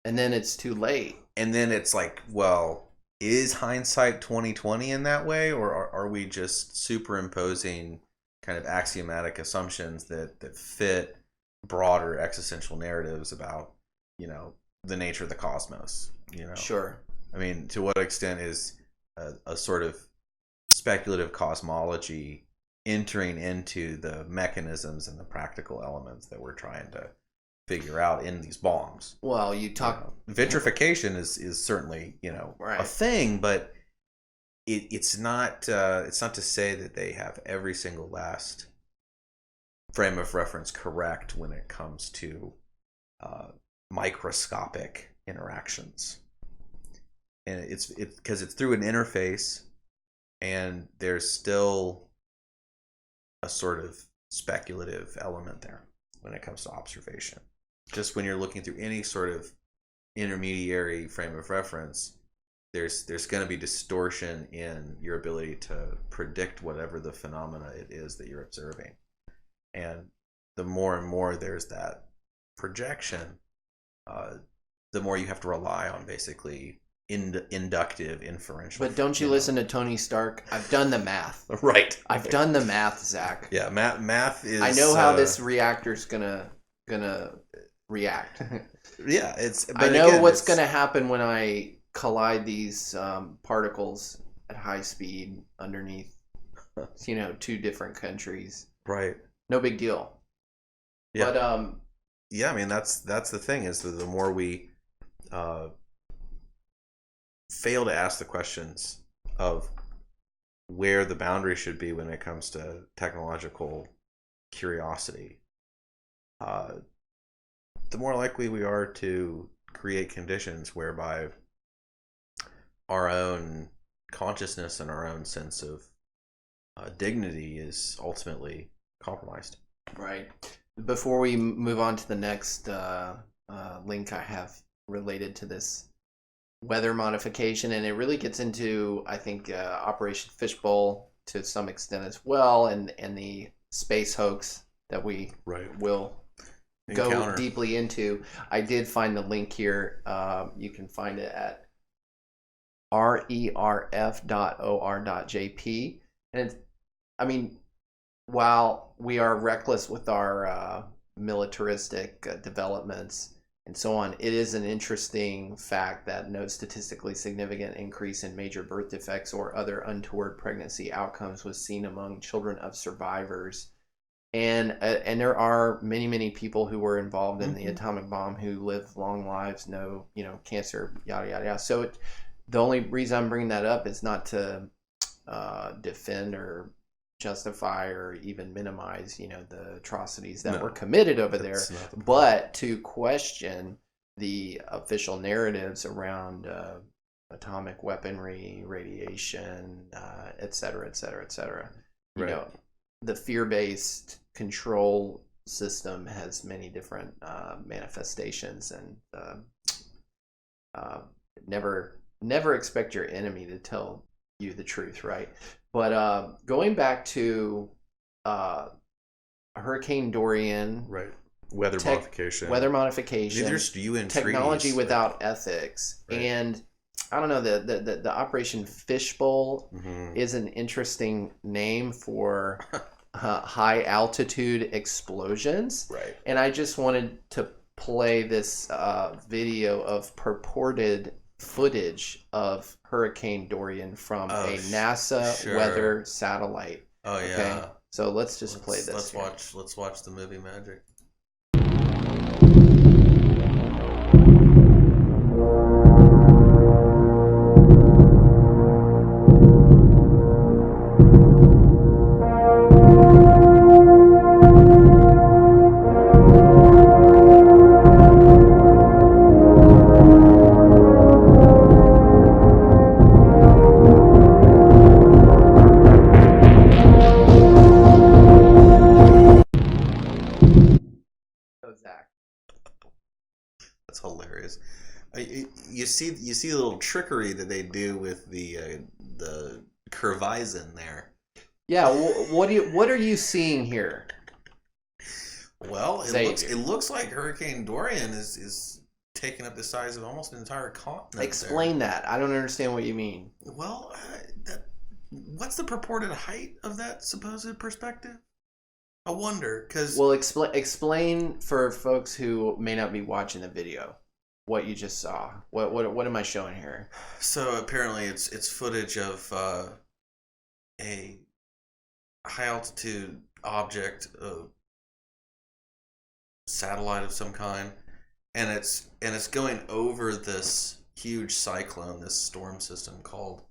And then it's too late. And then it's like, well, is hindsight 2020 in that way, or are we just superimposing kind of axiomatic assumptions that fit broader existential narratives about, the nature of the cosmos? Sure. I mean, to what extent is a sort of speculative cosmology entering into the mechanisms and the practical elements that we're trying to figure out in these bombs? Well, you talk vitrification is certainly right. a thing, but it's not to say that they have every single last frame of reference correct when it comes to microscopic interactions. And it's because it's through an interface, and there's still a sort of speculative element there when it comes to observation. Just when you're looking through any sort of intermediary frame of reference, there's going to be distortion in your ability to predict whatever the phenomena it is that you're observing. And the more and more there's that projection, the more you have to rely on basically inductive inferential. But don't you listen to Tony Stark? I've done the math. Right. I've done the math, Zach. Yeah, math is. I know how this reactor's gonna react. Yeah, I know what's gonna happen when I collide these particles at high speed underneath, two different countries. Right. No big deal. Yeah. But yeah, I mean that's the thing, is that the more we fail to ask the questions of where the boundary should be when it comes to technological curiosity, the more likely we are to create conditions whereby our own consciousness and our own sense of dignity is ultimately compromised. Right. Before we move on to the next link I have related to this weather modification, and it really gets into, I think, Operation Fishbowl to some extent as well, and the space hoax that we will go deeply into. I did find the link here. You can find it at rerf.or.jp. And while we are reckless with our militaristic developments and so on, it is an interesting fact that no statistically significant increase in major birth defects or other untoward pregnancy outcomes was seen among children of survivors. And there are many people who were involved in the atomic bomb who live long lives, no cancer, yada yada yada. So the only reason I'm bringing that up is not to defend or justify or even minimize the atrocities that were committed over there, but to question the official narratives around atomic weaponry, radiation, et cetera, et cetera, et cetera. The fear-based control system has many different manifestations, and never expect your enemy to tell you the truth, right? But going back to Hurricane Dorian, right? Weather modification. There's technology without ethics, right. And I don't know, the Operation Fishbowl is an interesting name for high altitude explosions, right? And I just wanted to play this video of purported footage of Hurricane Dorian from a NASA weather satellite. Oh yeah. Okay? So let's play this. Let's watch the movie magic. That's hilarious. You see the little trickery that they do with the curvizin there. Yeah, what are you seeing here? Well, it looks like Hurricane Dorian is taking up the size of almost an entire continent. Explain that. I don't understand what you mean. Well, what's the purported height of that supposed perspective? I wonder, because... Well, explain for folks who may not be watching the video what you just saw. What am I showing here? So apparently it's footage of a high altitude object, a satellite of some kind, and it's going over this huge cyclone, this storm system called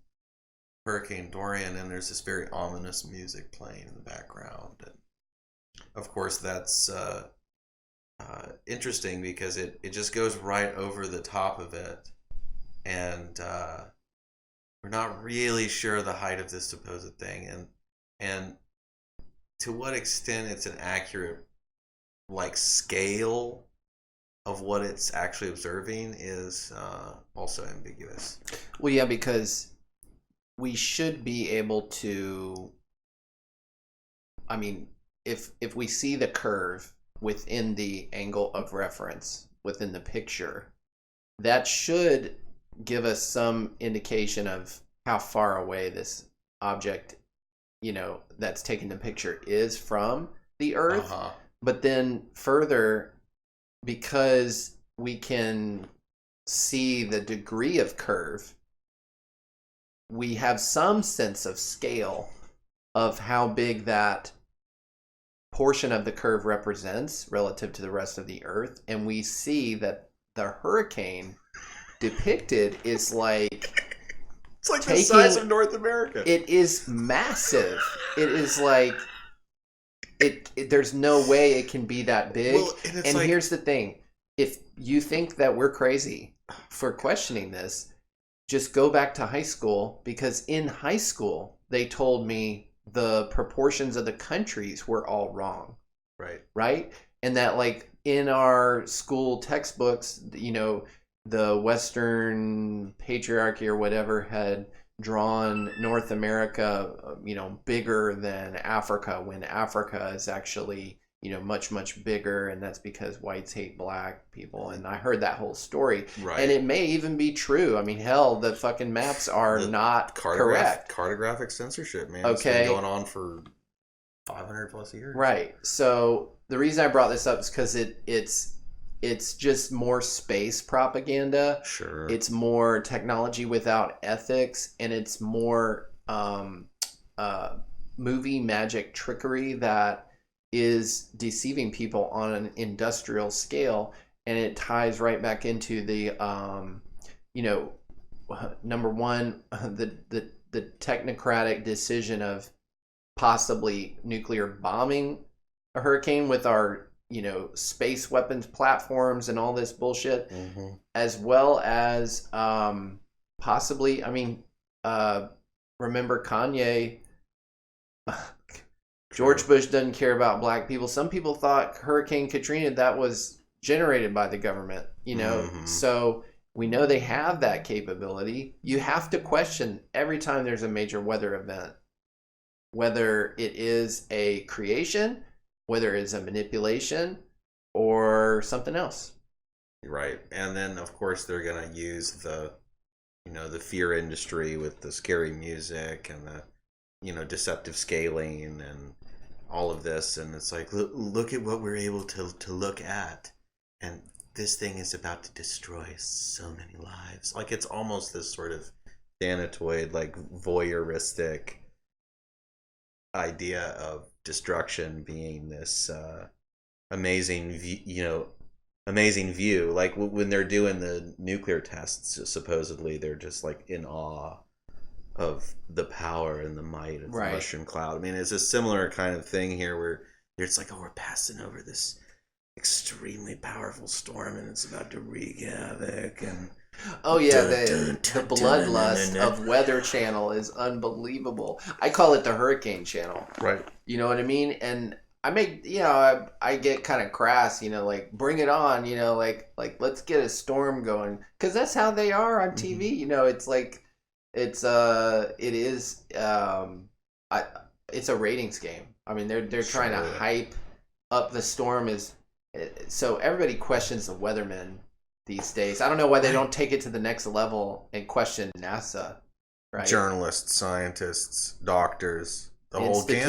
Hurricane Dorian, and there's this very ominous music playing in the background. And of course, that's interesting because it just goes right over the top of it, and we're not really sure the height of this supposed thing, and to what extent it's an accurate scale of what it's actually observing is also ambiguous. Well, yeah, because we should be able to. I mean, if we see the curve within the angle of reference within the picture, that should give us some indication of how far away this object, that's taking the picture is from the Earth. Uh-huh. But then further, because we can see the degree of curve, we have some sense of scale of how big that portion of the curve represents relative to the rest of the Earth. And we see that the hurricane depicted is like... It's like the size of North America. It is massive. It is like... There's no way it can be that big. Well, and here's the thing. If you think that we're crazy for questioning this, just go back to high school, because in high school, they told me the proportions of the countries were all wrong. Right? And that, like, in our school textbooks, the Western patriarchy or whatever had drawn North America, bigger than Africa, when Africa is actually, much, much bigger. And that's because whites hate black people. And I heard that whole story. Right. And it may even be true. I mean, hell, the fucking maps are not correct. Cartographic censorship, man. Okay. It's been going on for 500 plus years. Right. So the reason I brought this up is because it's just more space propaganda. Sure. It's more technology without ethics, and it's more movie magic trickery that is deceiving people on an industrial scale. And it ties right back into the, number one, the technocratic decision of possibly nuclear bombing a hurricane with our space weapons platforms and all this bullshit, as well as possibly, remember Kanye, George Bush doesn't care about black people. Some people thought Hurricane Katrina, that was generated by the government, so we know they have that capability. You have to question every time there's a major weather event, whether it is a creation, whether it's a manipulation, or something else. Right. And then, of course, they're going to use the fear industry with the scary music and the, deceptive scaling and all of this. And it's like, look at what we're able to look at. And this thing is about to destroy so many lives. Like, it's almost this sort of thanatoid, like, voyeuristic idea of destruction being this amazing view. Like when they're doing the nuclear tests, supposedly they're just like in awe of the power and the might of the mushroom cloud. I mean, it's a similar kind of thing here where it's like, oh, we're passing over this extremely powerful storm and it's about to wreak havoc. And oh yeah, the bloodlust of Weather Channel is unbelievable. I call it the Hurricane Channel. Right. You know what I mean? And I make, I get kind of crass, like, bring it on, like let's get a storm going, because that's how they are on TV. It's like it's a ratings game. I mean, they're trying to hype up the storm so everybody questions the weathermen these days. I don't know why they don't take it to the next level and question NASA, right? Journalists, scientists, doctors, the whole gamut.